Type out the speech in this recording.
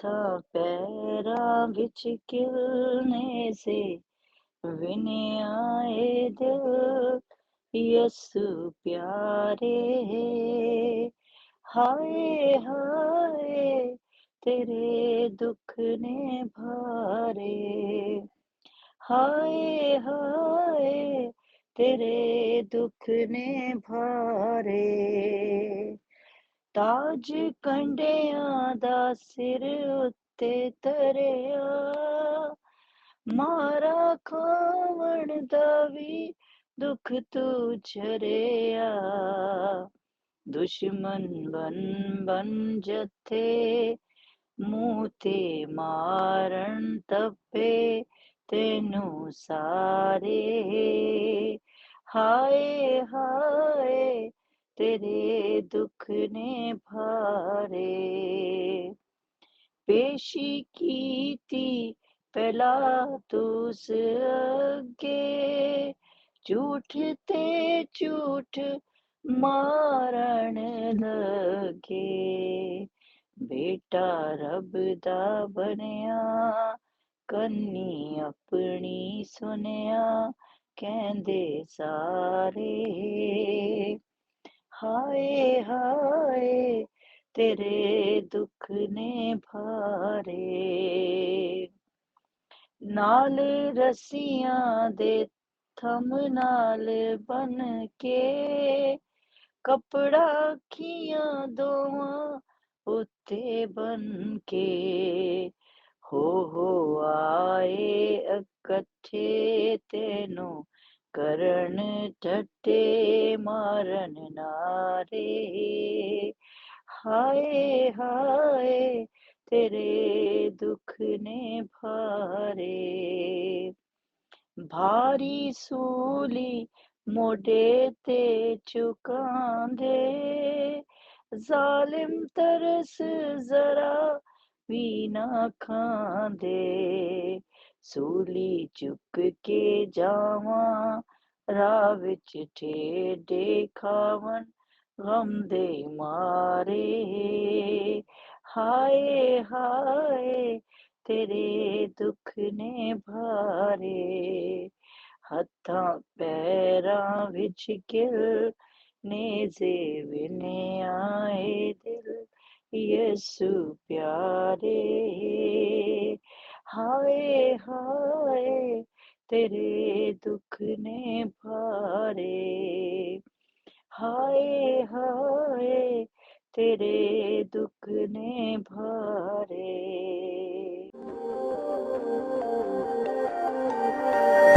ਹੱਥਾਂ ਪੈਰਾਂ ਵਿੱਚ ਖਿਲਨੇ ਸੇ ਵਿਨਿਆ ਏ ਦਿਲ ਯਿਸੂ ਪਿਆਰੇ। ਹਾਏ ਹਾਏ ਤੇਰੇ ਦੁੱਖ ਨੇ ਭਾਰੇ, ਹਾਏ ਹਾਏ ਤੇਰੇ ਦੁੱਖ ਨੇ ਭਾਰੇ। ਤਾਜ ਕੰਡਿਆਂ ਦਾ ਸਿਰ ਉੱਤੇ ਧਰਿਆ, ਮਾਰਾ ਖਾਵਣ ਦਾ ਵੀ ਦੁੱਖ ਤੂੰ ਝਰਿਆ। ਦੁਸ਼ਮਨ ਬਨ ਬਨ ਜਥੇ ਮੂੰਹ ਤੇ ਮਾਰਨ ਤੱਪੇ ਤੈਨੂੰ ਸਾਰੇ। ਹਾਏ ਹਾਏ ਤੇਰੇ ਦੁੱਖ ਨੇ ਭਾਰੇ। ਪੇਸ਼ੀ ਕੀਤੀ ਪਿਲਾਤੁਸ ਅੱਗੇ, ਝੂਠ ਤੇ ਝੂਠ ਮਾਰਨ ਲੱਗੇ। ਬੇਟਾ ਰੱਬ ਦਾ ਬਣਿਆ, ਕੰਨੀ ਆਪਣੀ ਸੁਣਿਆ ਕਹਿੰਦੇ ਸਾਰੇ। ਹਾਏ ਹਾਏ ਤੇਰੇ ਦੁੱਖ ਨੇ ਭਾਰੇ। ਨਾਲ ਰੱਸੀਆਂ ਦੇ ਥੰਮ ਨਾਲ ਬਨ ਕੇ, ਕਪੜਾ ਅੱਖੀਆਂ ਦੋਵਾਂ ਉੱਤੇ ਬਨ ਕੇ। ਹੋ ਆਏ ਇਕੱਠੇ ਤੈਨੂੰ ਕਰਨ ਠੱਠੇ ਮਾਰਨ ਨਾਰੇ। ਹਾਏ ਹਾਏ ਤੇਰੇ ਦੁੱਖ ਨੇ ਭਾਰੇ। ਭਾਰੀ ਸੂਲੀ ਮੋਢੇ ਤੇ ਚੁਕਾਂਦੇ, ਜ਼ਾਲਿਮ ਤਰਸ ਜ਼ਰਾ ਵੀ ਨਾ ਖਾਂਦੇ। ਸੂਲੀ ਚੁੱਕ ਕੇ ਜਾਵਾਂ ਰਾਹ ਵਿੱਚ ਠੇਡੇ ਖਾਵਣ ਗਮ ਦੇ ਮਾਰੇ। ਹਾਏ ਹਾਏ ਤੇਰੇ ਦੁੱਖ ਨੇ ਭਾਰੇ। ਹੱਥਾਂ ਪੈਰਾਂ ਵਿੱਚ ਖਿਲਨੇ ਸੇ ਵਿਨਿਆ ਏ ਦਿਲ ਯਿਸੂ ਪਿਆਰੇ। ਹਾਏ ਹਾਏ ਤੇਰੇ ਦੁੱਖ ਨੇ ਭਾਰੇ। ਹਾਏ ਹਾਏ ਤੇਰੇ ਦੁੱਖ ਨੇ ਭਾਰੇ।